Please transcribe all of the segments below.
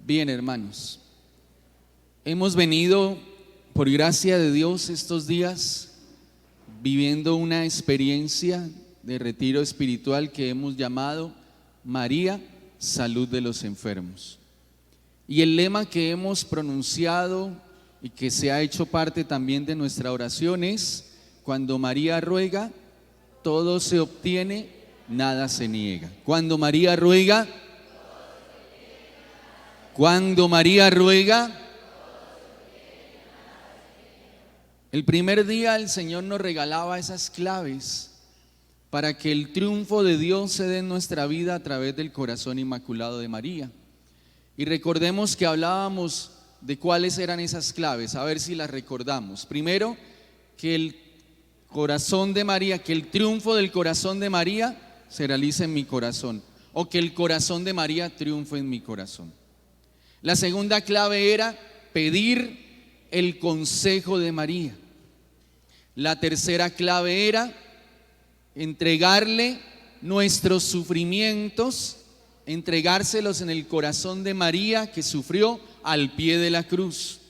Bien, hermanos, hemos venido, por gracia de Dios, estos días viviendo una experiencia de retiro espiritual que hemos llamado María, Salud de los Enfermos. Y el lema que hemos pronunciado y que se ha hecho parte también de nuestra oración es: cuando María ruega, todo se obtiene, nada se niega. Cuando María ruega, cuando María ruega. El primer día el Señor nos regalaba esas claves para que el triunfo de Dios se dé en nuestra vida a través del corazón inmaculado de María. Y recordemos que hablábamos de cuáles eran esas claves, a ver si las recordamos. Primero, que el corazón de María, que el triunfo del corazón de María se realice en mi corazón, o que el corazón de María triunfe en mi corazón. La segunda clave era pedir el consejo de María. La tercera clave era entregarle nuestros sufrimientos, entregárselos en el corazón de María, que sufrió al pie de la cruz.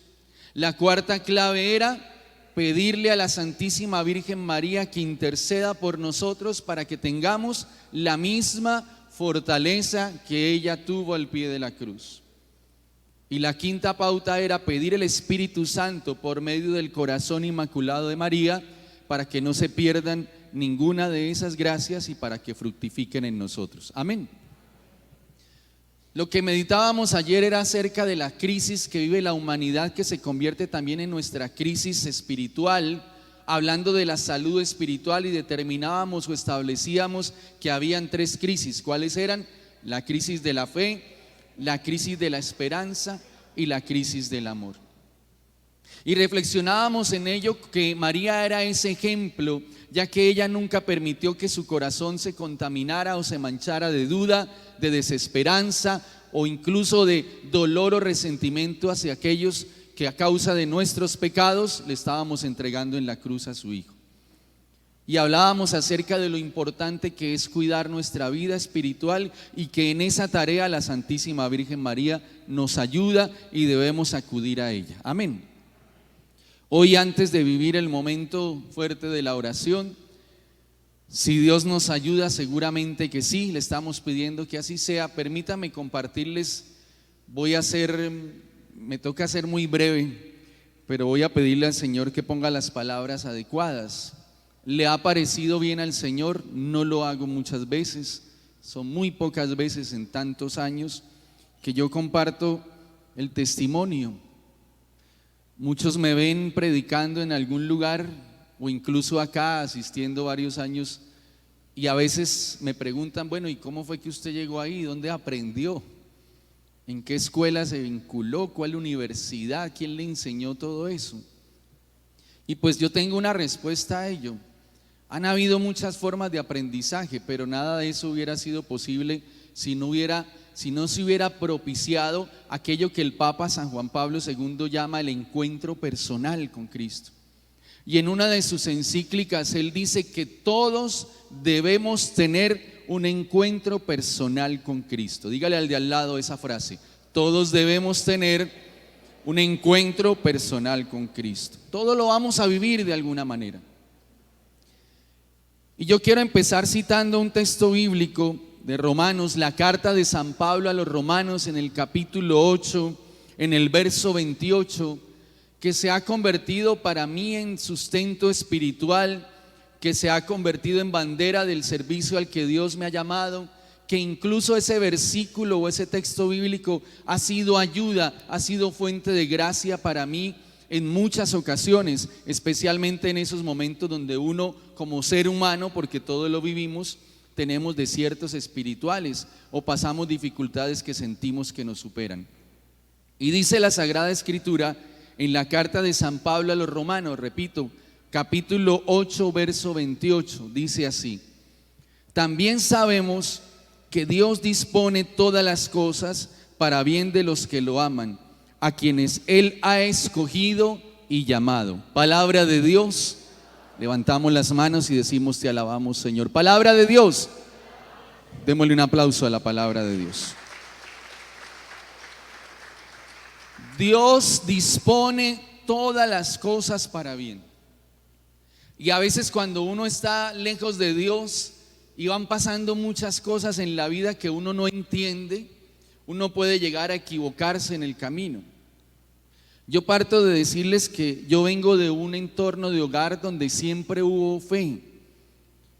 La cuarta clave era pedirle a la Santísima Virgen María que interceda por nosotros para que tengamos la misma fortaleza que ella tuvo al pie de la cruz. Y la quinta pauta era pedir el Espíritu Santo por medio del corazón inmaculado de María para que no se pierdan ninguna de esas gracias y para que fructifiquen en nosotros. Amén. Lo que meditábamos ayer era acerca de la crisis que vive la humanidad, que se convierte también en nuestra crisis espiritual, hablando de la salud espiritual, y determinábamos o establecíamos que habían tres crisis. ¿Cuáles eran? La crisis de la fe, la crisis de la esperanza y la crisis del amor. Y reflexionábamos en ello que María era ese ejemplo, ya que ella nunca permitió que su corazón se contaminara o se manchara de duda, de desesperanza o incluso de dolor o resentimiento hacia aquellos que a causa de nuestros pecados le estábamos entregando en la cruz a su Hijo. Y hablábamos acerca de lo importante que es cuidar nuestra vida espiritual y que en esa tarea la Santísima Virgen María nos ayuda y debemos acudir a ella. Amén. Hoy, antes de vivir el momento fuerte de la oración, si Dios nos ayuda, seguramente que sí, le estamos pidiendo que así sea. Permítame compartirles, me toca ser muy breve, pero voy a pedirle al Señor que ponga las palabras adecuadas. ¿Le ha parecido bien al Señor? No lo hago muchas veces, son muy pocas veces en tantos años que yo comparto el testimonio. Muchos me ven predicando en algún lugar o incluso acá asistiendo varios años, y a veces me preguntan: bueno, ¿y cómo fue que usted llegó ahí? ¿Dónde aprendió? ¿En qué escuela se vinculó? ¿Cuál universidad? ¿Quién le enseñó todo eso? Y pues yo tengo una respuesta a ello. Han habido muchas formas de aprendizaje, pero nada de eso hubiera sido posible si no se hubiera propiciado aquello que el Papa San Juan Pablo II llama el encuentro personal con Cristo. Y en una de sus encíclicas él dice que todos debemos tener un encuentro personal con Cristo. Dígale al de al lado esa frase: todos debemos tener un encuentro personal con Cristo. Todo lo vamos a vivir de alguna manera. Y yo quiero empezar citando un texto bíblico de Romanos, la carta de San Pablo a los Romanos, en el capítulo 8, en el verso 28, que se ha convertido para mí en sustento espiritual, que se ha convertido en bandera del servicio al que Dios me ha llamado, que incluso ese versículo o ese texto bíblico ha sido ayuda, ha sido fuente de gracia para mí en muchas ocasiones, especialmente en esos momentos donde uno, como ser humano, porque todo lo vivimos, tenemos desiertos espirituales o pasamos dificultades que sentimos que nos superan. Y dice la Sagrada Escritura en la carta de San Pablo a los Romanos, repito, capítulo 8, verso 28, dice así: también sabemos que Dios dispone todas las cosas para bien de los que lo aman, a quienes Él ha escogido y llamado. Palabra de Dios. Levantamos las manos y decimos: te alabamos, Señor. Palabra de Dios. Démosle un aplauso a la palabra de Dios. Dios dispone todas las cosas para bien. Y a veces cuando uno está lejos de Dios y van pasando muchas cosas en la vida que uno no entiende, uno puede llegar a equivocarse en el camino. Yo parto de decirles que yo vengo de un entorno de hogar donde siempre hubo fe.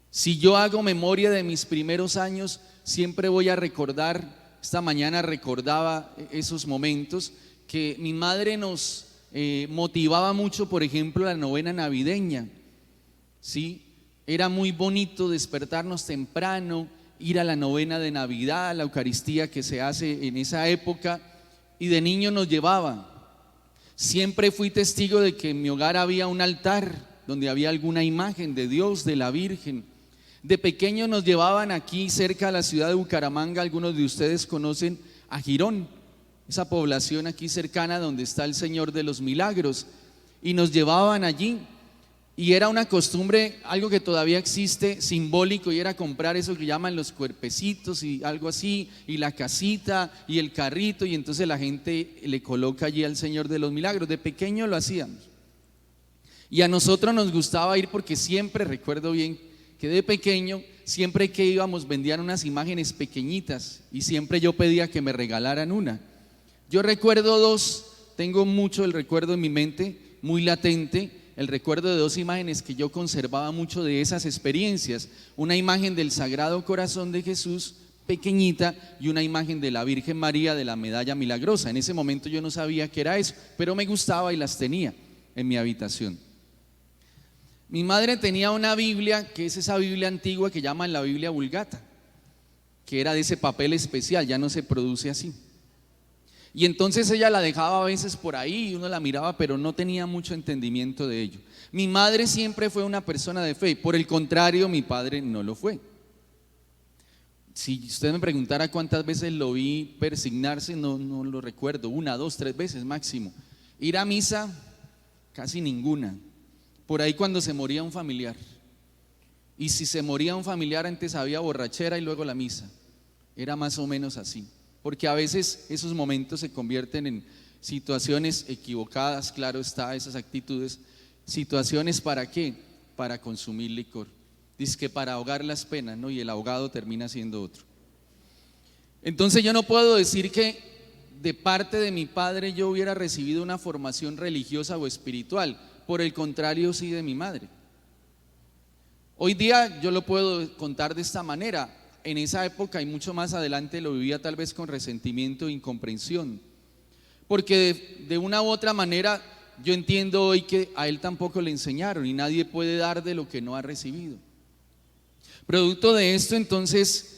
Si yo hago memoria de mis primeros años, siempre voy a recordar, esta mañana recordaba esos momentos, que mi madre nos motivaba mucho, por ejemplo, la novena navideña. ¿Sí? Era muy bonito despertarnos temprano, ir a la novena de Navidad, a la Eucaristía que se hace en esa época, y de niño nos llevaba. Siempre fui testigo de que en mi hogar había un altar donde había alguna imagen de Dios, de la Virgen. De pequeño nos llevaban aquí cerca a la ciudad de Bucaramanga, algunos de ustedes conocen a Girón, esa población aquí cercana donde está el Señor de los Milagros, y nos llevaban allí. Y era una costumbre, algo que todavía existe, simbólico, y era comprar eso que llaman los cuerpecitos y algo así, y la casita y el carrito, y entonces la gente le coloca allí al Señor de los Milagros. De pequeño lo hacíamos. Y a nosotros nos gustaba ir porque siempre, recuerdo bien, que de pequeño, siempre que íbamos vendían unas imágenes pequeñitas, y siempre yo pedía que me regalaran una. Yo recuerdo dos, tengo mucho el recuerdo en mi mente, muy latente, el recuerdo de dos imágenes que yo conservaba mucho de esas experiencias. Una imagen del Sagrado Corazón de Jesús, pequeñita, y una imagen de la Virgen María de la Medalla Milagrosa. En ese momento yo no sabía qué era eso, pero me gustaba y las tenía en mi habitación. Mi madre tenía una Biblia, que es esa Biblia antigua que llaman la Biblia Vulgata, que era de ese papel especial, ya no se produce así. Y entonces ella la dejaba a veces por ahí y uno la miraba, pero no tenía mucho entendimiento de ello. Mi madre siempre fue una persona de fe, por el contrario, mi padre no lo fue. Si usted me preguntara cuántas veces lo vi persignarse, no lo recuerdo, 1, 2, 3 veces máximo. Ir a misa, casi ninguna. Por ahí cuando se moría un familiar. Y si se moría un familiar, antes había borrachera y luego la misa. Era más o menos así. Porque a veces esos momentos se convierten en situaciones equivocadas, claro está, esas actitudes. Situaciones ¿para qué? Para consumir licor. Dice que para ahogar las penas, ¿no? Y el ahogado termina siendo otro. Entonces yo no puedo decir que de parte de mi padre yo hubiera recibido una formación religiosa o espiritual. Por el contrario, sí, de mi madre. Hoy día yo lo puedo contar de esta manera. En esa época y mucho más adelante lo vivía tal vez con resentimiento e incomprensión, porque de una u otra manera yo entiendo hoy que a él tampoco le enseñaron y nadie puede dar de lo que no ha recibido. Producto de esto entonces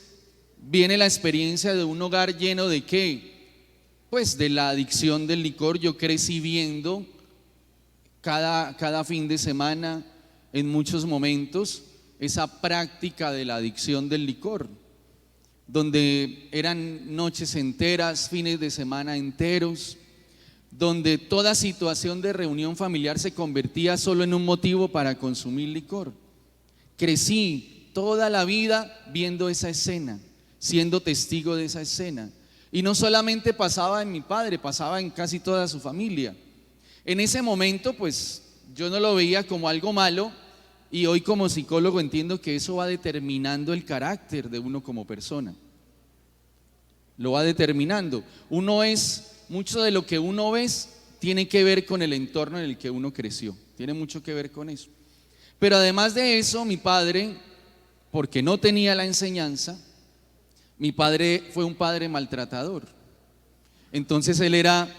viene la experiencia de un hogar lleno de ¿qué? Pues de la adicción del licor. Yo crecí viendo cada fin de semana, en muchos momentos, esa práctica de la adicción del licor, donde eran noches enteras, fines de semana enteros, donde toda situación de reunión familiar se convertía solo en un motivo para consumir licor. Crecí toda la vida viendo esa escena, siendo testigo de esa escena, y no solamente pasaba en mi padre, pasaba en casi toda su familia. En ese momento pues yo no lo veía como algo malo, y hoy como psicólogo entiendo que eso va determinando el carácter de uno como persona. Lo va determinando. Mucho de lo que uno ves tiene que ver con el entorno en el que uno creció. Tiene mucho que ver con eso. Pero además de eso, mi padre, porque no tenía la enseñanza, mi padre fue un padre maltratador. Entonces él era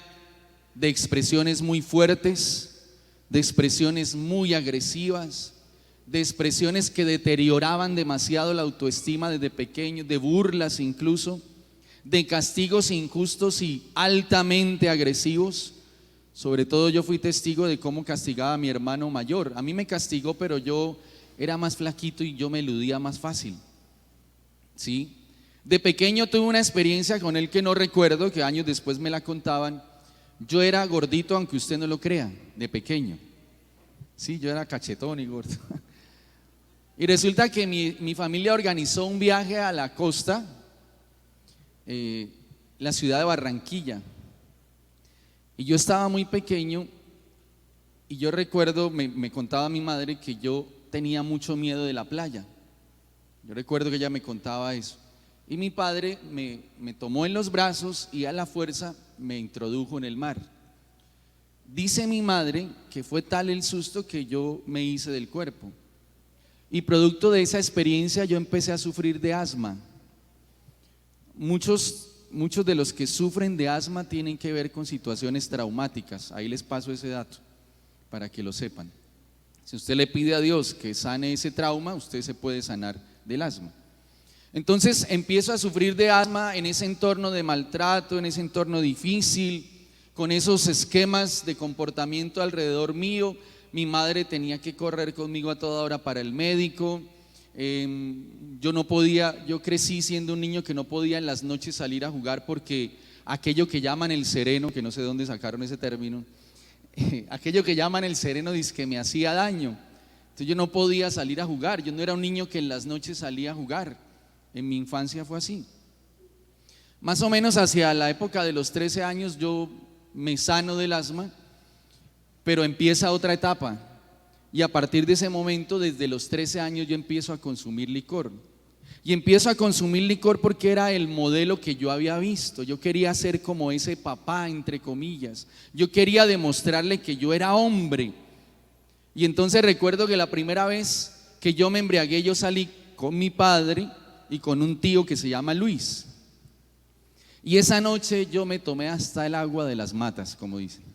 de expresiones muy fuertes, de expresiones muy agresivas, de expresiones que deterioraban demasiado la autoestima desde pequeño, de burlas incluso, de castigos injustos y altamente agresivos. Sobre todo yo fui testigo de cómo castigaba a mi hermano mayor. A mí me castigó, pero yo era más flaquito y yo me eludía más fácil. ¿Sí? De pequeño tuve una experiencia con él que no recuerdo, que años después me la contaban. Yo era gordito, aunque usted no lo crea, de pequeño. Sí, yo era cachetón y gordo. Y resulta que mi familia organizó un viaje a la costa, la ciudad de Barranquilla. Y yo estaba muy pequeño y yo recuerdo, me contaba mi madre que yo tenía mucho miedo de la playa. Yo recuerdo que ella me contaba eso. Y mi padre me tomó en los brazos y a la fuerza me introdujo en el mar. Dice mi madre que fue tal el susto que yo me hice del cuerpo. Y producto de esa experiencia yo empecé a sufrir de asma. Muchos de los que sufren de asma tienen que ver con situaciones traumáticas. Ahí les paso ese dato para que lo sepan. Si usted le pide a Dios que sane ese trauma, usted se puede sanar del asma. Entonces empiezo a sufrir de asma en ese entorno de maltrato, en ese entorno difícil, con esos esquemas de comportamiento alrededor mío. Mi madre tenía que correr conmigo a toda hora para el médico. Yo crecí siendo un niño que no podía en las noches salir a jugar porque aquello que llaman el sereno, que no sé de dónde sacaron ese término, aquello que llaman el sereno dice que me hacía daño. Entonces yo no podía salir a jugar, yo no era un niño que en las noches salía a jugar. En mi infancia fue así. Más o menos hacia la época de los 13 años yo me sano del asma, pero empieza otra etapa. Y a partir de ese momento, desde los 13 años, yo empiezo a consumir licor. Y empiezo a consumir licor porque era el modelo que yo había visto. Yo quería ser como ese papá, entre comillas. Yo quería demostrarle que yo era hombre. Y entonces recuerdo que la primera vez que yo me embriagué, yo salí con mi padre y con un tío que se llama Luis. Y esa noche yo me tomé hasta el agua de las matas, como dicen.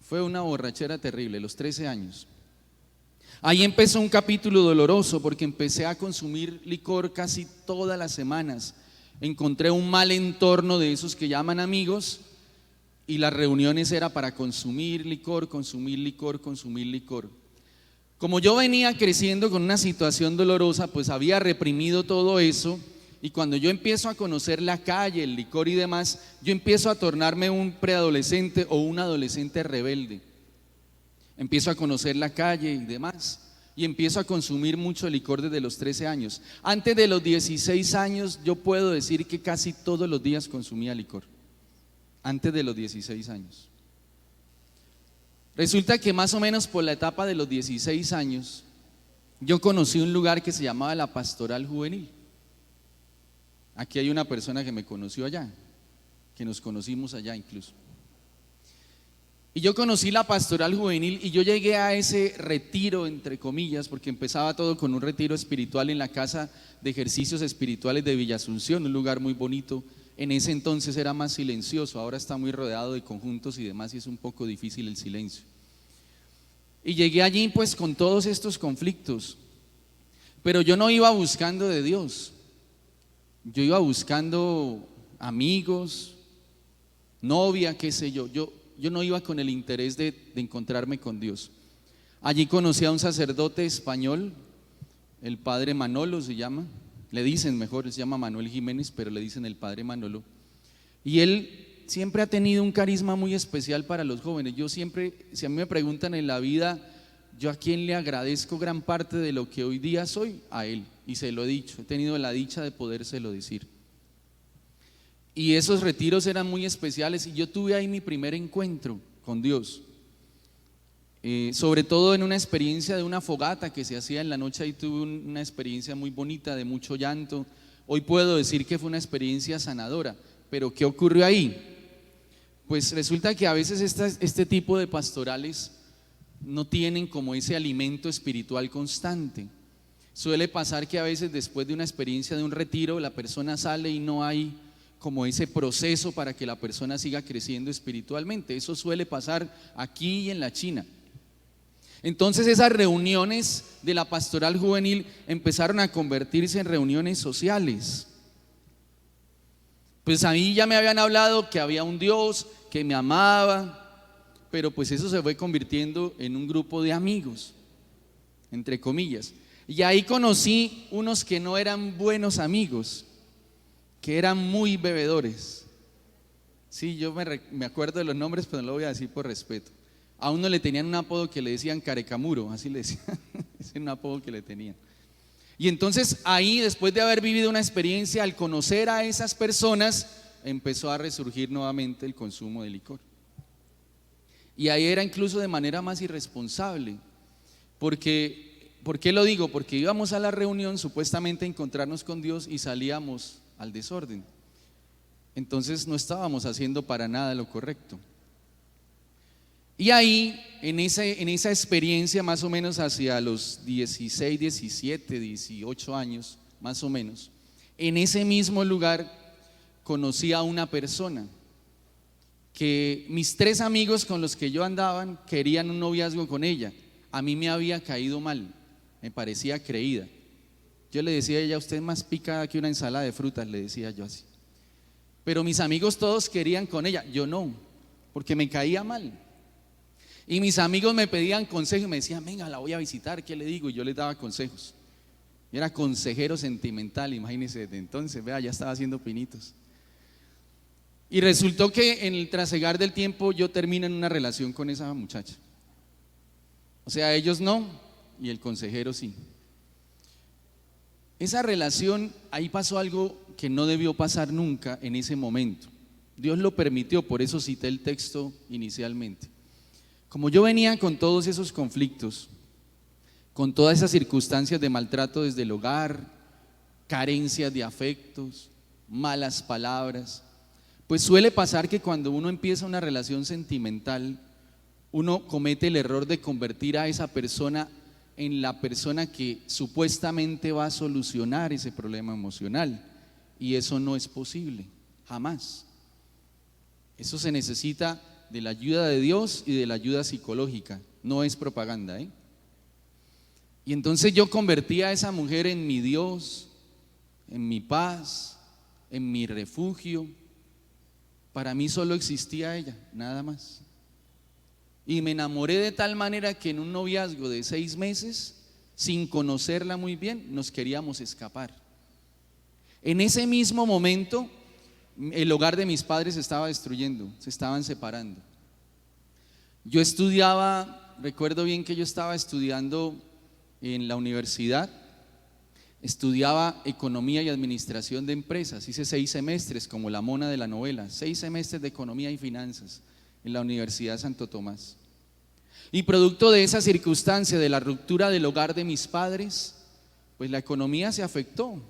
Fue una borrachera terrible, los 13 años. Ahí empezó un capítulo doloroso porque empecé a consumir licor casi todas las semanas. Encontré un mal entorno de esos que llaman amigos y las reuniones era para consumir licor, consumir licor, consumir licor. Como yo venía creciendo con una situación dolorosa, pues había reprimido todo eso. Y cuando yo empiezo a conocer la calle, el licor y demás, yo empiezo a tornarme un preadolescente o un adolescente rebelde. Empiezo a conocer la calle y demás, y empiezo a consumir mucho licor desde los 13 años. Antes de los 16 años, yo puedo decir que casi todos los días consumía licor. Antes de los 16 años. Resulta que más o menos por la etapa de los 16 años, yo conocí un lugar que se llamaba la Pastoral Juvenil. Aquí hay una persona que me conoció allá, que nos conocimos allá incluso. Y yo conocí la Pastoral Juvenil y yo llegué a ese retiro, entre comillas, porque empezaba todo con un retiro espiritual en la Casa de Ejercicios Espirituales de Villa Asunción, un lugar muy bonito. En ese entonces era más silencioso, ahora está muy rodeado de conjuntos y demás y es un poco difícil el silencio. Y llegué allí pues con todos estos conflictos, pero yo no iba buscando de Dios. Yo iba buscando amigos, novia, qué sé yo. Yo no iba con el interés de encontrarme con Dios. Allí conocí a un sacerdote español, el padre Manolo se llama, le dicen mejor, se llama Manuel Jiménez, pero le dicen el padre Manolo. Y él siempre ha tenido un carisma muy especial para los jóvenes. Yo siempre, si a mí me preguntan en la vida, yo a quién le agradezco gran parte de lo que hoy día soy, a él. Y se lo he dicho, he tenido la dicha de podérselo decir. Y esos retiros eran muy especiales y yo tuve ahí mi primer encuentro con Dios. Sobre todo en una experiencia de una fogata que se hacía en la noche, ahí tuve una experiencia muy bonita de mucho llanto. Hoy puedo decir que fue una experiencia sanadora, pero ¿qué ocurrió ahí? Pues resulta que a veces este tipo de pastorales no tienen como ese alimento espiritual constante. Suele pasar que a veces después de una experiencia de un retiro la persona sale y no hay como ese proceso para que la persona siga creciendo espiritualmente. Eso suele pasar aquí y en la China. Entonces esas reuniones de la pastoral juvenil empezaron a convertirse en reuniones sociales. Pues a mí ya me habían hablado que había un Dios que me amaba, pero pues eso se fue convirtiendo en un grupo de amigos, entre comillas. Y ahí conocí unos que no eran buenos amigos, que eran muy bebedores. Sí, yo me acuerdo de los nombres, pero no lo voy a decir por respeto. A uno le tenían un apodo que le decían Carecamuro, así le decían, ese es un apodo que le tenían. Y entonces ahí, después de haber vivido una experiencia, al conocer a esas personas, empezó a resurgir nuevamente el consumo de licor. Y ahí era incluso de manera más irresponsable, porque, ¿por qué lo digo? Porque íbamos a la reunión supuestamente a encontrarnos con Dios y salíamos al desorden. Entonces no estábamos haciendo para nada lo correcto. Y ahí, en esa experiencia, más o menos hacia los 16, 17, 18 años, más o menos, en ese mismo lugar conocí a una persona que mis 3 amigos con los que yo andaban querían un noviazgo con ella. A mí me había caído mal, me parecía creída. Yo le decía a ella: usted es más picada que una ensalada de frutas, le decía yo así. Pero mis amigos todos querían con ella, yo no, porque me caía mal. Y mis amigos me pedían consejos y me decían: venga, la voy a visitar, ¿qué le digo? Y yo les daba consejos. Yo era consejero sentimental, imagínense, desde entonces, vea, ya estaba haciendo pinitos. Y resultó que en el trasegar del tiempo yo termino en una relación con esa muchacha. O sea, ellos no, y el consejero sí. Esa relación, ahí pasó algo que no debió pasar nunca en ese momento. Dios lo permitió, por eso cité el texto inicialmente. Como yo venía con todos esos conflictos, con todas esas circunstancias de maltrato desde el hogar, carencias de afectos, malas palabras, pues suele pasar que cuando uno empieza una relación sentimental, uno comete el error de convertir a esa persona en la persona que supuestamente va a solucionar ese problema emocional, y eso no es posible, jamás. Eso se necesita de la ayuda de Dios y de la ayuda psicológica, no es propaganda, ¿eh? Y entonces yo convertí a esa mujer en mi Dios, en mi paz, en mi refugio. Para mí solo existía ella, nada más. Y me enamoré de tal manera que en un noviazgo de 6 meses, sin conocerla muy bien, nos queríamos escapar. En ese mismo momento, el hogar de mis padres se estaba destruyendo, se estaban separando. Yo estudiaba, recuerdo bien que yo estaba estudiando en la universidad, estudiaba economía y administración de empresas, hice 6 semestres como la mona de la novela, 6 semestres de economía y finanzas en la Universidad Santo Tomás. Y producto de esa circunstancia, de la ruptura del hogar de mis padres, pues la economía se afectó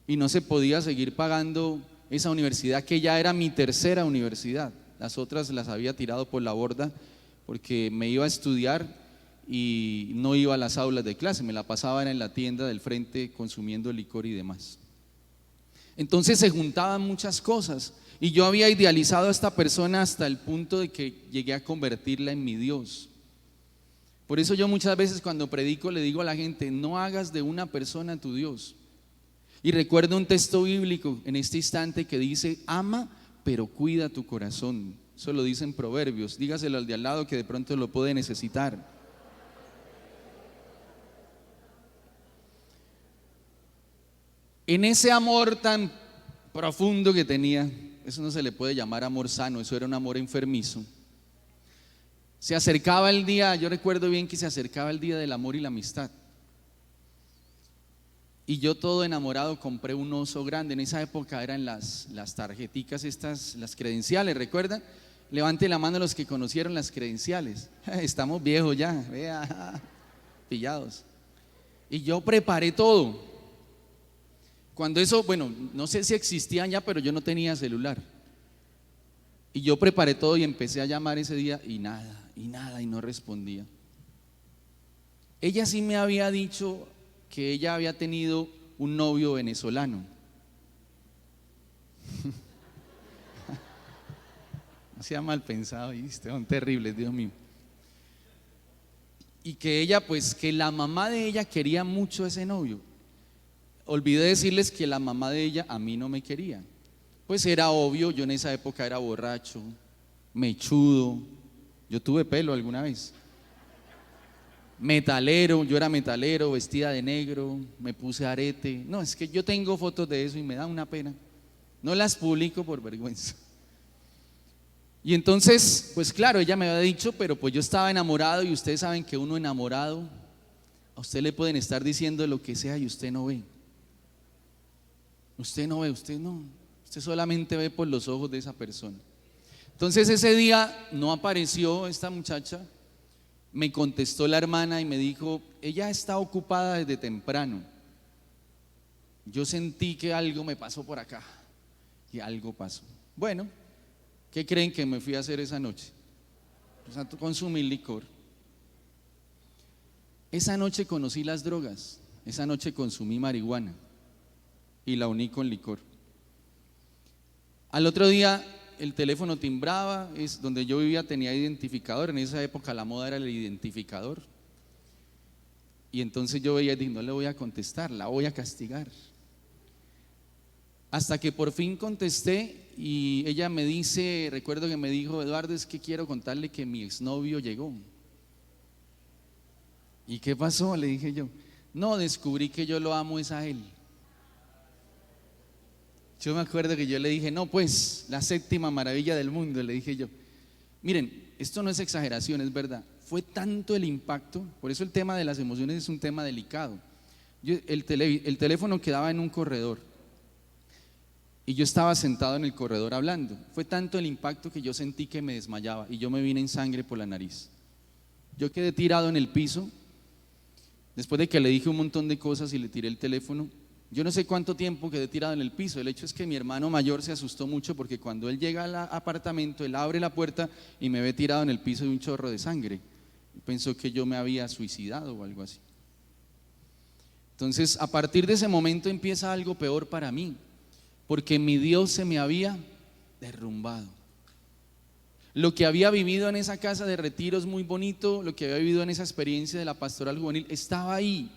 y no se podía seguir pagando esa universidad, que ya era mi tercera universidad. Las otras las había tirado por la borda porque me iba a estudiar y no iba a las aulas de clase, me la pasaba en la tienda del frente consumiendo licor y demás. Entonces se juntaban muchas cosas y yo había idealizado a esta persona hasta el punto de que llegué a convertirla en mi Dios. Por eso yo muchas veces cuando predico le digo a la gente: no hagas de una persona tu Dios. Y recuerdo un texto bíblico en este instante que dice: ama pero cuida tu corazón. Eso lo dice en Proverbios, dígaselo al de al lado que de pronto lo puede necesitar. En ese amor tan profundo que tenía, eso no se le puede llamar amor sano, eso era un amor enfermizo. Se acercaba el día, yo recuerdo bien que se acercaba el día del amor y la amistad. Y yo todo enamorado compré un oso grande. En esa época eran las tarjeticas estas, las credenciales, ¿recuerdan? Levante la mano los que conocieron las credenciales. Estamos viejos ya, vea, pillados. Y yo preparé todo. Cuando eso, bueno, no sé si existían ya, pero yo no tenía celular. Y yo preparé todo y empecé a llamar ese día y nada, y no respondía. Ella sí me había dicho que ella había tenido un novio venezolano. No sea mal pensado, ¿viste? Son terribles, Dios mío. Y que ella, pues, que la mamá de ella quería mucho a ese novio. Olvidé decirles que la mamá de ella a mí no me quería. Pues era obvio, yo en esa época era borracho, mechudo, yo tuve pelo alguna vez. Metalero, yo era metalero, vestida de negro, me puse arete. No, es que yo tengo fotos de eso y me da una pena. No las publico por vergüenza. Y entonces, pues claro, ella me había dicho, pero pues yo estaba enamorado y ustedes saben que uno enamorado, a usted le pueden estar diciendo lo que sea y usted no ve. Usted Usted solamente ve por los ojos de esa persona. Entonces ese día no apareció esta muchacha, me contestó la hermana y me dijo, ella está ocupada desde temprano. Yo sentí que algo me pasó por acá y algo pasó. Bueno, ¿qué creen que me fui a hacer esa noche? Pues a consumir licor. Esa noche conocí las drogas, esa noche consumí marihuana y la uní con licor. Al otro día el teléfono timbraba, es donde yo vivía tenía identificador, en esa época la moda era el identificador. Y entonces yo veía y dije, no le voy a contestar, la voy a castigar. Hasta que por fin contesté y ella me dice, recuerdo que me dijo, Eduardo, es que quiero contarle que mi exnovio llegó. ¿Y qué pasó? Le dije yo. No, descubrí que yo lo amo es a él. Yo me acuerdo que yo le dije, no, pues, la séptima maravilla del mundo, le dije yo. Miren, esto no es exageración, es verdad. Fue tanto el impacto, por eso el tema de las emociones es un tema delicado. El teléfono quedaba en un corredor y yo estaba sentado en el corredor hablando. Fue tanto el impacto que yo sentí que me desmayaba y yo me vine en sangre por la nariz. Yo quedé tirado en el piso, después de que le dije un montón de cosas y le tiré el teléfono. Yo no sé cuánto tiempo quedé tirado en el piso. El hecho es que mi hermano mayor se asustó mucho porque cuando él llega al apartamento, él abre la puerta y me ve tirado en el piso de un chorro de sangre. Pensó que yo me había suicidado o algo así. Entonces, a partir de ese momento empieza algo peor para mí, porque mi Dios se me había derrumbado. Lo que había vivido en esa casa de retiros muy bonito, lo que había vivido en esa experiencia de la pastoral juvenil, estaba ahí,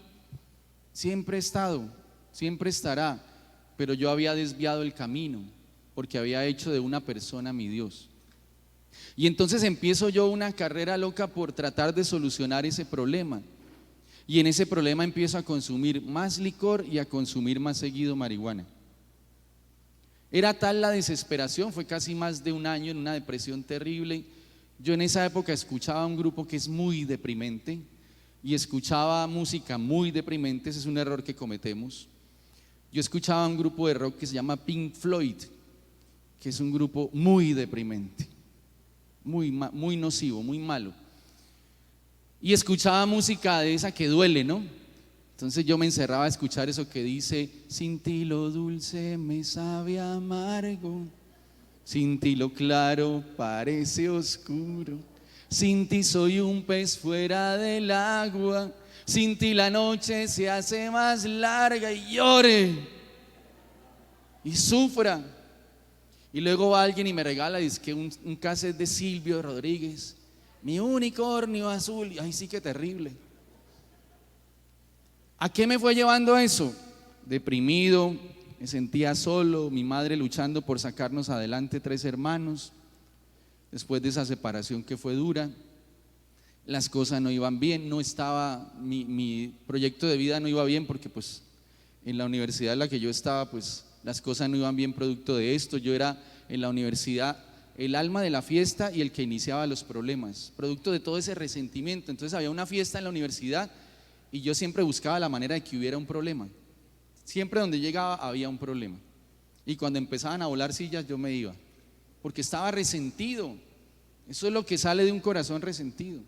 siempre ha estado, siempre estará, pero yo había desviado el camino, porque había hecho de una persona mi Dios. Y entonces empiezo yo una carrera loca por tratar de solucionar ese problema, y en ese problema empiezo a consumir más licor y a consumir más seguido marihuana. Era tal la desesperación, fue casi más de un año en una depresión terrible. Yo en esa época escuchaba un grupo que es muy deprimente y escuchaba música muy deprimente, ese es un error que cometemos. Yo escuchaba un grupo de rock que se llama Pink Floyd, que es un grupo muy deprimente, muy nocivo, muy malo. Y escuchaba música de esa que duele, ¿no? Entonces yo me encerraba a escuchar eso que dice, sin ti lo dulce me sabe amargo, sin ti lo claro parece oscuro, sin ti soy un pez fuera del agua, sin ti la noche se hace más larga y llore y sufra. Y luego va alguien y me regala, dice que un cassette de Silvio Rodríguez, mi unicornio azul, ay sí que terrible. ¿A qué me fue llevando eso? Deprimido, me sentía solo, mi madre luchando por sacarnos adelante 3 hermanos, después de esa separación que fue dura, las cosas no iban bien, no estaba, mi proyecto de vida no iba bien porque pues en la universidad en la que yo estaba pues las cosas no iban bien producto de esto, yo era en la universidad el alma de la fiesta y el que iniciaba los problemas, producto de todo ese resentimiento. Entonces había una fiesta en la universidad y yo siempre buscaba la manera de que hubiera un problema. Siempre donde llegaba había un problema. Y cuando empezaban a volar sillas yo me iba, porque estaba resentido. Eso es lo que sale de un corazón resentido.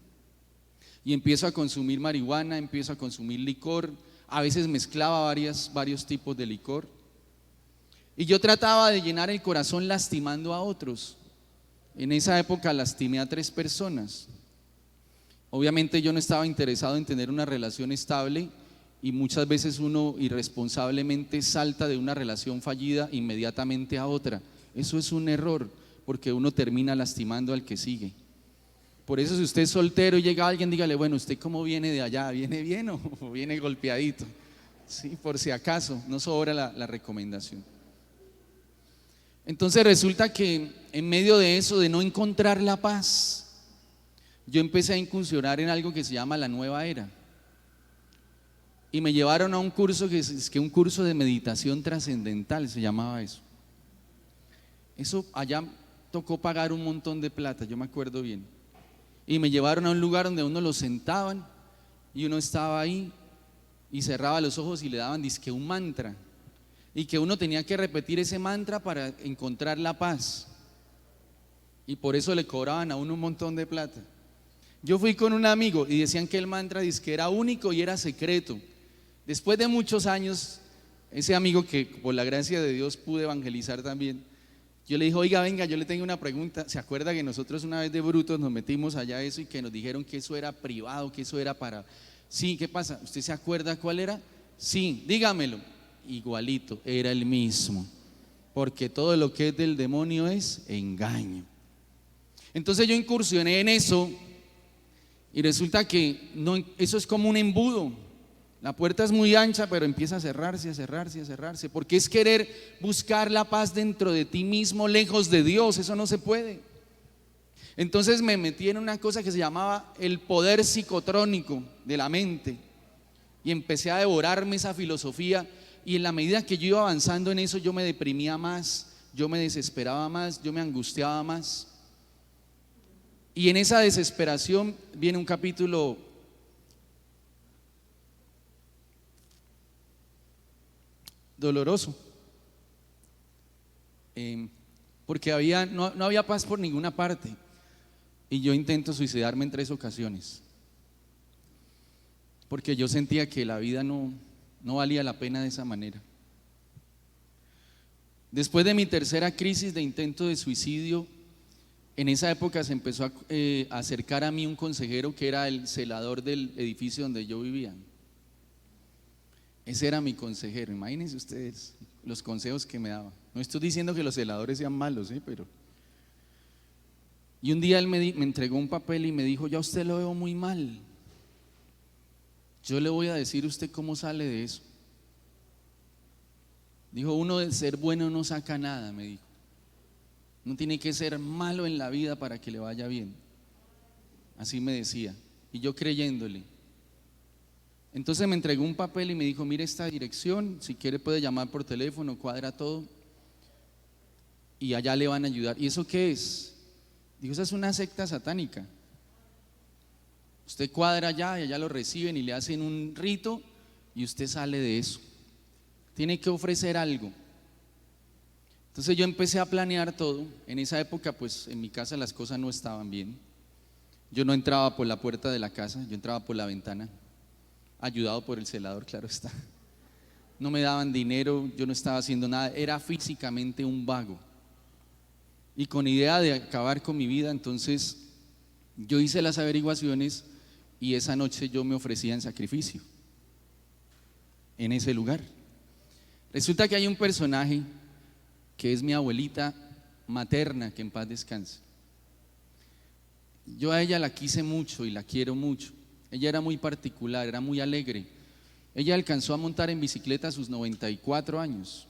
Y empiezo a consumir marihuana, empiezo a consumir licor. A veces mezclaba varios tipos de licor. Y yo trataba de llenar el corazón lastimando a otros. En esa época lastimé a 3 personas. Obviamente yo no estaba interesado en tener una relación estable y muchas veces uno irresponsablemente salta de una relación fallida inmediatamente a otra. Eso es un error porque uno termina lastimando al que sigue. Por eso si usted es soltero y llega alguien, dígale, bueno, ¿usted cómo viene de allá? ¿Viene bien o viene golpeadito? Sí, por si acaso, no sobra la recomendación. Entonces resulta que en medio de eso, de no encontrar la paz, yo empecé a incursionar en algo que se llama la nueva era. Y me llevaron a un curso un curso de meditación trascendental, se llamaba eso. Eso allá tocó pagar un montón de plata, yo me acuerdo bien. Y me llevaron a un lugar donde uno lo sentaban y uno estaba ahí y cerraba los ojos y le daban dizque un mantra. y que uno tenía que repetir ese mantra para encontrar la paz, y por eso le cobraban a uno un montón de plata. Yo fui con un amigo y decían que el mantra dizque era único y era secreto. Después de muchos años, ese amigo que por la gracia de Dios pude evangelizar también, yo le dije: oiga, venga, yo le tengo una pregunta. ¿Se acuerda que nosotros una vez de brutos nos metimos allá a eso y que nos dijeron que eso era privado, que eso era para... Sí, ¿qué pasa? ¿Usted se acuerda cuál era? Sí, dígamelo. Igualito, era el mismo, porque todo lo que es del demonio es engaño. Entonces yo incursioné en eso y resulta que no, eso es como un embudo. La puerta es muy ancha, pero empieza a cerrarse, a cerrarse, a cerrarse, porque es querer buscar la paz dentro de ti mismo, lejos de Dios. Eso no se puede. Entonces me metí en una cosa que se llamaba el poder psicotrónico de la mente, y empecé a devorarme esa filosofía, y en la medida que yo iba avanzando en eso, yo me deprimía más, yo me desesperaba más, yo me angustiaba más. Y en esa desesperación viene un capítulo doloroso, porque no había paz por ninguna parte, y yo intento suicidarme en 3 ocasiones, porque yo sentía que la vida no valía la pena de esa manera. Después de mi tercera crisis de intento de suicidio, en esa época se empezó a acercar a mí un consejero que era el celador del edificio donde yo vivía. Ese era mi consejero. Imagínense ustedes los consejos que me daba. No estoy diciendo que los celadores sean malos, pero... Y un día él me entregó un papel y me dijo: ya usted lo veo muy mal, yo le voy a decir a usted cómo sale de eso. Dijo: uno de ser bueno no saca nada, me dijo. No tiene que ser malo en la vida para que le vaya bien. Así me decía, y yo creyéndole. Entonces me entregó un papel y me dijo: mire esta dirección, si quiere puede llamar por teléfono, cuadra todo y allá le van a ayudar. ¿Y eso qué es? Dijo: esa es una secta satánica. Usted cuadra allá y allá lo reciben y le hacen un rito y usted sale de eso. Tiene que ofrecer algo. Entonces yo empecé a planear todo. En esa época pues en mi casa las cosas no estaban bien. Yo no entraba por la puerta de la casa, yo entraba por la ventana, ayudado por el celador, claro está. No me daban dinero, yo no estaba haciendo nada, era físicamente un vago. Y con idea de acabar con mi vida, entonces yo hice las averiguaciones y esa noche yo me ofrecía en sacrificio en ese lugar. Resulta que hay un personaje que es mi abuelita materna, que en paz descanse. Yo a ella la quise mucho y la quiero mucho. Ella era muy particular, era muy alegre. Ella alcanzó a montar en bicicleta a sus 94 años.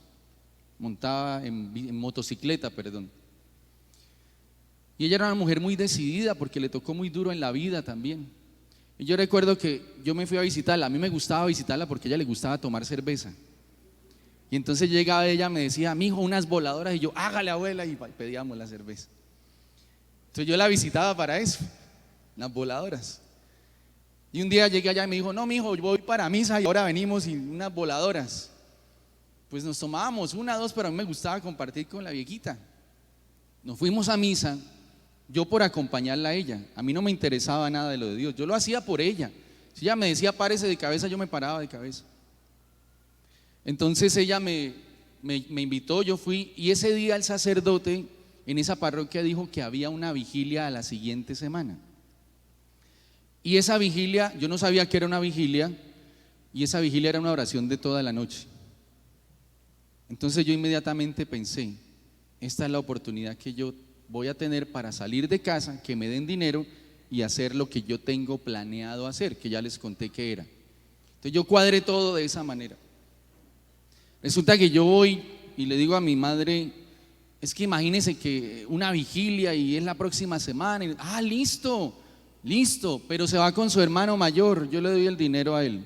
Montaba en motocicleta, perdón. Y ella era una mujer muy decidida porque le tocó muy duro en la vida también. Y yo recuerdo que yo me fui a visitarla. A mí me gustaba visitarla porque a ella le gustaba tomar cerveza. Y entonces llegaba ella, me decía: mijo, unas voladoras. Y yo: hágale, abuela, y pedíamos la cerveza. Entonces yo la visitaba para eso, las voladoras. Y un día llegué allá y me dijo: no, mijo, yo voy para misa y ahora venimos y unas voladoras. Pues nos tomábamos 1 o 2, pero a mí me gustaba compartir con la viejita. Nos fuimos a misa, yo por acompañarla a ella. A mí no me interesaba nada de lo de Dios, yo lo hacía por ella. Si ella me decía párese de cabeza, yo me paraba de cabeza. Entonces ella me invitó, yo fui, y ese día el sacerdote en esa parroquia dijo que había una vigilia a la siguiente semana. Y esa vigilia, yo no sabía que era una vigilia, y esa vigilia era una oración de toda la noche. Entonces yo inmediatamente pensé: esta es la oportunidad que yo voy a tener para salir de casa, que me den dinero y hacer lo que yo tengo planeado hacer, que ya les conté que era. Entonces yo cuadré todo de esa manera. Resulta que yo voy y le digo a mi madre: es que imagínese que una vigilia y es la próxima semana. Y, listo, pero se va con su hermano mayor, yo le doy el dinero a él.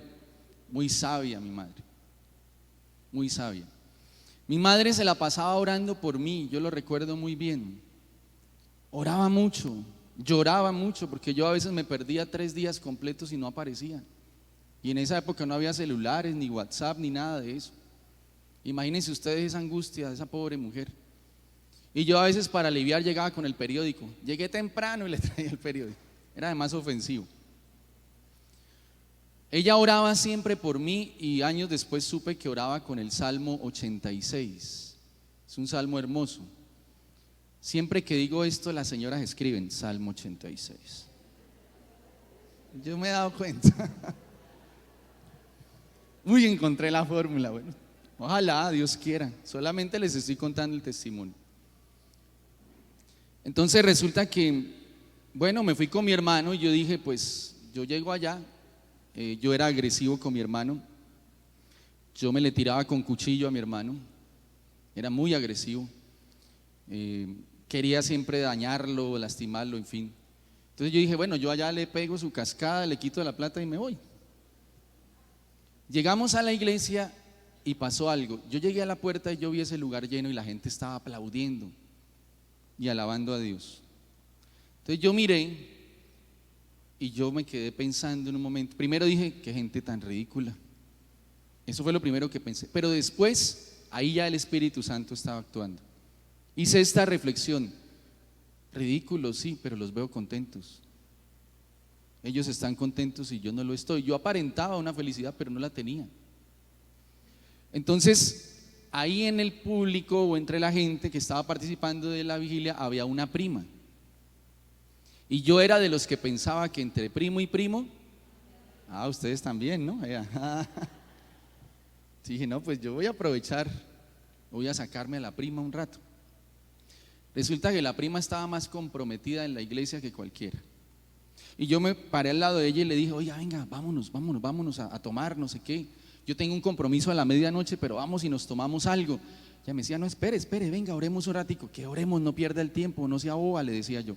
Muy sabia mi madre, muy sabia. Mi madre se la pasaba orando por mí, yo lo recuerdo muy bien. Oraba mucho, lloraba mucho, porque yo a veces me perdía 3 días completos y no aparecía. Y en esa época no había celulares, ni WhatsApp, ni nada de eso. Imagínense ustedes esa angustia de esa pobre mujer. Y yo a veces para aliviar llegaba con el periódico. Llegué temprano y le traía el periódico. Era además ofensivo. Ella oraba siempre por mí y años después supe que oraba con el Salmo 86. Es un salmo hermoso. Siempre que digo esto, las señoras escriben Salmo 86. Yo me he dado cuenta. Uy, encontré la fórmula. Bueno, ojalá Dios quiera. Solamente les estoy contando el testimonio. Entonces resulta que, bueno, me fui con mi hermano y yo dije, pues yo llego allá. Yo era agresivo con mi hermano. Yo me le tiraba con cuchillo a mi hermano. Era muy agresivo. Quería siempre dañarlo, lastimarlo, en fin. Entonces yo dije, bueno, yo allá le pego su cascada, le quito la plata y me voy. Llegamos a la iglesia y pasó algo. Yo llegué a la puerta y yo vi ese lugar lleno y la gente estaba aplaudiendo y alabando a Dios. Entonces yo miré y yo me quedé pensando en un momento. Primero dije, qué gente tan ridícula. Eso fue lo primero que pensé. Pero después, ahí ya el Espíritu Santo estaba actuando. Hice esta reflexión. Ridículos, sí, pero los veo contentos. Ellos están contentos y yo no lo estoy. Yo aparentaba una felicidad, pero no la tenía. Entonces, ahí en el público o entre la gente que estaba participando de la vigilia había una prima. Y yo era de los que pensaba que entre primo y primo, ustedes también, ¿no? Dije, no, pues yo voy a aprovechar, voy a sacarme a la prima un rato. Resulta que la prima estaba más comprometida en la iglesia que cualquiera. Y yo me paré al lado de ella y le dije, oye, venga, vámonos a tomar, no sé qué. Yo tengo un compromiso a la medianoche, pero vamos y nos tomamos algo. Ella me decía, no, espere, venga, oremos un ratico. Que oremos, no pierda el tiempo, no sea boba, le decía yo.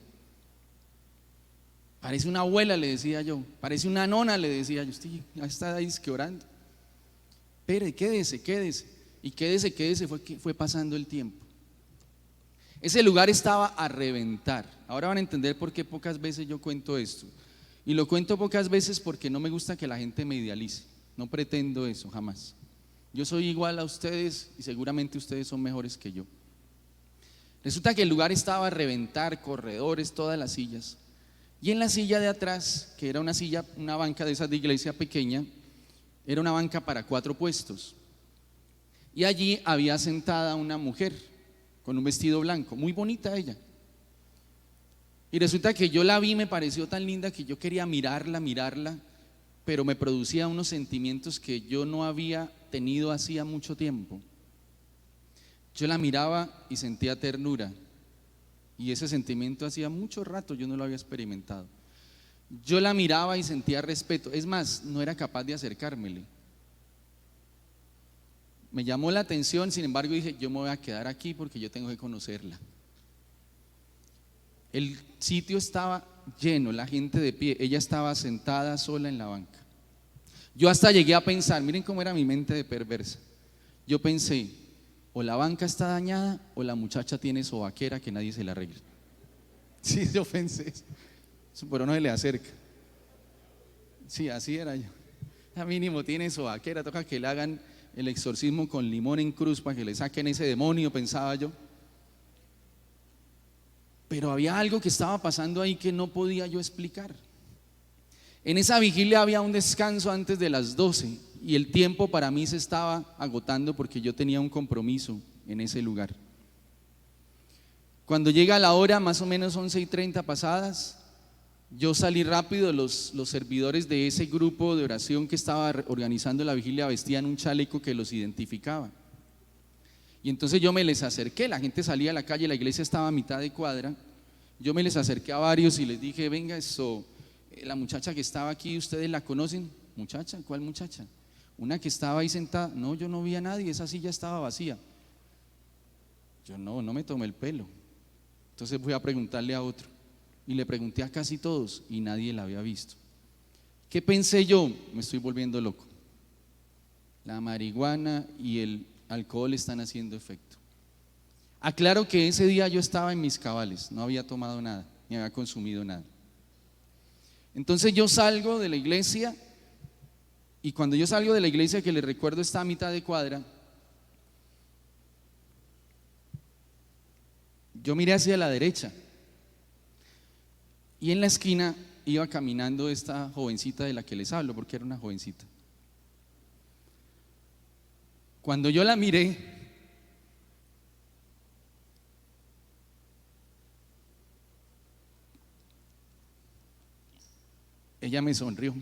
Parece una abuela, le decía yo. Parece una nona, le decía yo. Usted ya está ahí que orando. Espere, quédese. Y quédese, fue pasando el tiempo. Ese lugar estaba a reventar. Ahora van a entender por qué pocas veces yo cuento esto. Y lo cuento pocas veces porque no me gusta que la gente me idealice. No pretendo eso, jamás. Yo soy igual a ustedes y seguramente ustedes son mejores que yo. Resulta que el lugar estaba a reventar, corredores, todas las sillas. Y en la silla de atrás, que era una banca de esas de iglesia pequeña, era una banca para 4 puestos. Y allí había sentada una mujer con un vestido blanco, muy bonita ella. Y resulta que yo la vi, me pareció tan linda que yo quería mirarla, pero me producía unos sentimientos que yo no había tenido hacía mucho tiempo. Yo la miraba y sentía ternura, y ese sentimiento hacía mucho rato yo no lo había experimentado. Yo la miraba y sentía respeto, es más, no era capaz de acercármele. Me llamó la atención, sin embargo dije, yo me voy a quedar aquí porque yo tengo que conocerla. El sitio estaba lleno, la gente de pie, ella estaba sentada sola en la banca. Yo hasta llegué a pensar, miren cómo era mi mente de perversa. Yo pensé, o la banca está dañada o la muchacha tiene sobaquera que nadie se la arregle. Sí, yo pensé eso, pero no se le acerca. Sí, así era yo. A mínimo tiene sobaquera, toca que le hagan el exorcismo con limón en cruz para que le saquen ese demonio, pensaba yo. Pero había algo que estaba pasando ahí que no podía yo explicar. En esa vigilia había un descanso antes de las 12 y el tiempo para mí se estaba agotando porque yo tenía un compromiso en ese lugar. Cuando llega la hora, más o menos 11:30 pasadas, yo salí rápido. Los servidores de ese grupo de oración que estaba organizando la vigilia vestían un chaleco que los identificaba. Y entonces yo me les acerqué, la gente salía a la calle, la iglesia estaba a mitad de cuadra. Yo me les acerqué a varios y les dije, venga, la muchacha que estaba aquí, ¿ustedes la conocen? ¿Muchacha? ¿Cuál muchacha? Una que estaba ahí sentada. No, yo no vi a nadie, esa silla estaba vacía. Yo no me tomé el pelo. Entonces fui a preguntarle a otro y le pregunté a casi todos y nadie la había visto. ¿Qué pensé yo? Me estoy volviendo loco. La marihuana y el alcohol están haciendo efecto. Aclaro que ese día yo estaba en mis cabales, no había tomado nada, ni había consumido nada. Entonces yo salgo de la iglesia y cuando yo salgo de la iglesia, que les recuerdo está a mitad de cuadra, Yo miré hacia la derecha y en la esquina iba caminando esta jovencita de la que les hablo, porque era una jovencita. Cuando yo la miré, ella me sonrió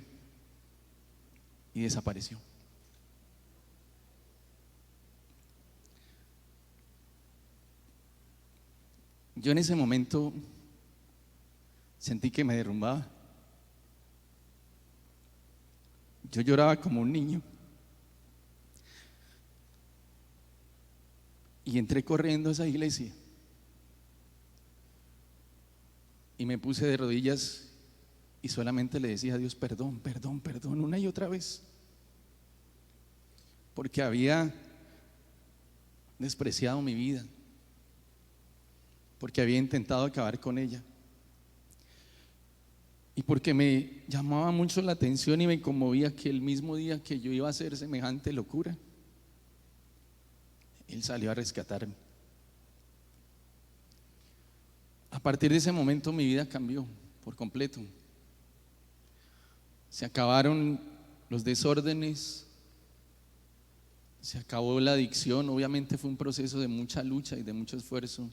y desapareció. Yo en ese momento sentí que me derrumbaba. Yo lloraba como un niño. Y entré corriendo a esa iglesia. Y me puse de rodillas y solamente le decía a Dios: perdón, perdón, perdón, una y otra vez. Porque había despreciado mi vida. Porque había intentado acabar con ella. Y porque me llamaba mucho la atención y me conmovía que el mismo día que yo iba a hacer semejante locura, Él salió a rescatarme. A partir de ese momento mi vida cambió por completo. Se acabaron los desórdenes, se acabó la adicción. Obviamente fue un proceso de mucha lucha y de mucho esfuerzo.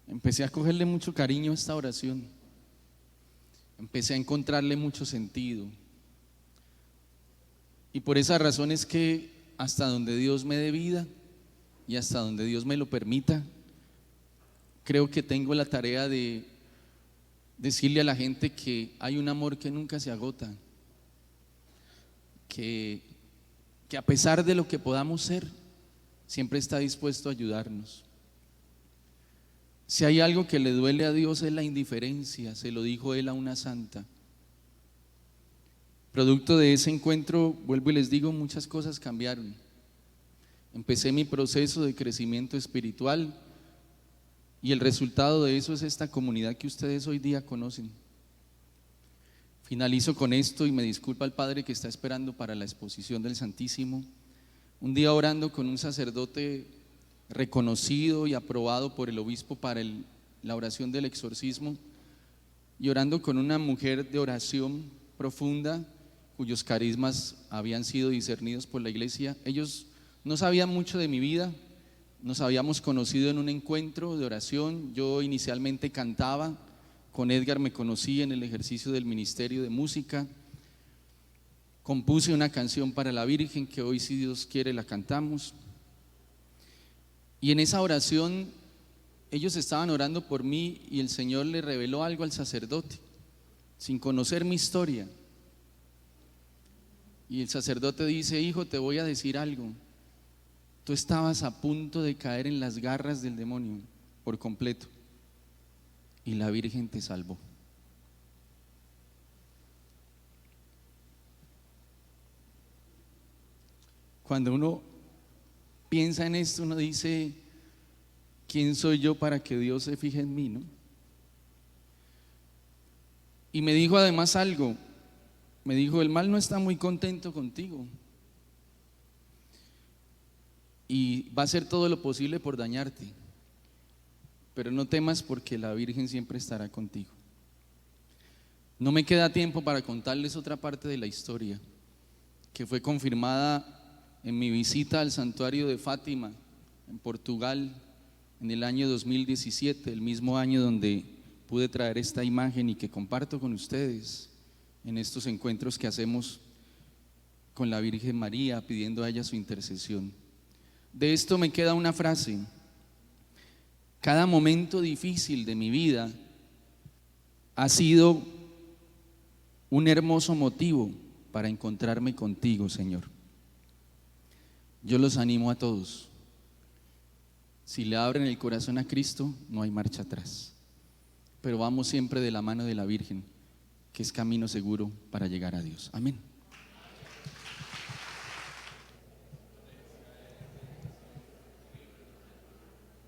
Empecé a cogerle mucho cariño a esta oración. Empecé a encontrarle mucho sentido. Y por esa razón es que hasta donde Dios me dé vida y hasta donde Dios me lo permita, creo que tengo la tarea de decirle a la gente que hay un amor que nunca se agota, que a pesar de lo que podamos ser, siempre está dispuesto a ayudarnos. Si hay algo que le duele a Dios es la indiferencia, se lo dijo Él a una santa. Producto de ese encuentro, vuelvo y les digo, muchas cosas cambiaron. Empecé mi proceso de crecimiento espiritual y el resultado de eso es esta comunidad que ustedes hoy día conocen. Finalizo con esto y me disculpa al Padre que está esperando para la exposición del Santísimo. Un día orando con un sacerdote reconocido y aprobado por el obispo para la oración del exorcismo, y orando con una mujer de oración profunda cuyos carismas habían sido discernidos por la iglesia. Ellos no sabían mucho de mi vida, nos habíamos conocido en un encuentro de oración. Yo inicialmente cantaba, con Edgar me conocí en el ejercicio del ministerio de música, compuse una canción para la Virgen que hoy, si Dios quiere, la cantamos. Y en esa oración ellos estaban orando por mí y el Señor le reveló algo al sacerdote sin conocer mi historia. Y el sacerdote dice: hijo, te voy a decir algo. Tú estabas a punto de caer en las garras del demonio por completo y la Virgen te salvó. Cuando uno piensa en esto, uno dice: ¿quién soy yo para que Dios se fije en mí, no? Y me dijo además algo. Me dijo: el mal no está muy contento contigo y va a hacer todo lo posible por dañarte, pero no temas porque la Virgen siempre estará contigo. No me queda tiempo para contarles otra parte de la historia que fue confirmada en mi visita al santuario de Fátima en Portugal en el año 2017, el mismo año donde pude traer esta imagen y que comparto con ustedes en estos encuentros que hacemos con la Virgen María, pidiendo a ella su intercesión. De esto me queda una frase: cada momento difícil de mi vida ha sido un hermoso motivo para encontrarme contigo, Señor. Yo los animo a todos. Si le abren el corazón a Cristo, no hay marcha atrás. Pero vamos siempre de la mano de la Virgen, que es camino seguro para llegar a Dios. Amén.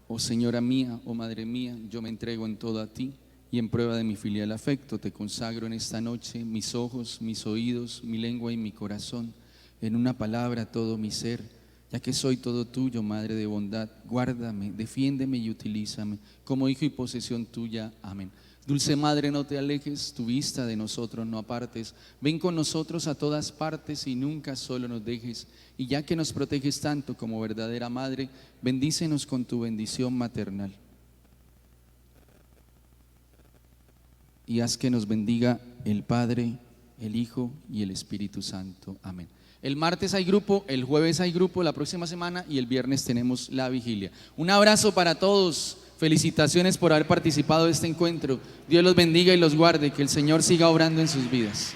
Oh Señora mía, oh Madre mía, yo me entrego en todo a ti y en prueba de mi filial afecto te consagro en esta noche mis ojos, mis oídos, mi lengua y mi corazón, en una palabra todo mi ser, Ya que soy todo tuyo, Madre de bondad, guárdame, defiéndeme y utilízame como hijo y posesión tuya. Amén. Dulce Madre, no te alejes, tu vista de nosotros no apartes. Ven con nosotros a todas partes y nunca solo nos dejes. Y ya que nos proteges tanto como verdadera Madre, bendícenos con tu bendición maternal. Y haz que nos bendiga el Padre, el Hijo y el Espíritu Santo. Amén. El martes hay grupo, el jueves hay grupo, la próxima semana y el viernes tenemos la vigilia. Un abrazo para todos, felicitaciones por haber participado de este encuentro. Dios los bendiga y los guarde, que el Señor siga obrando en sus vidas.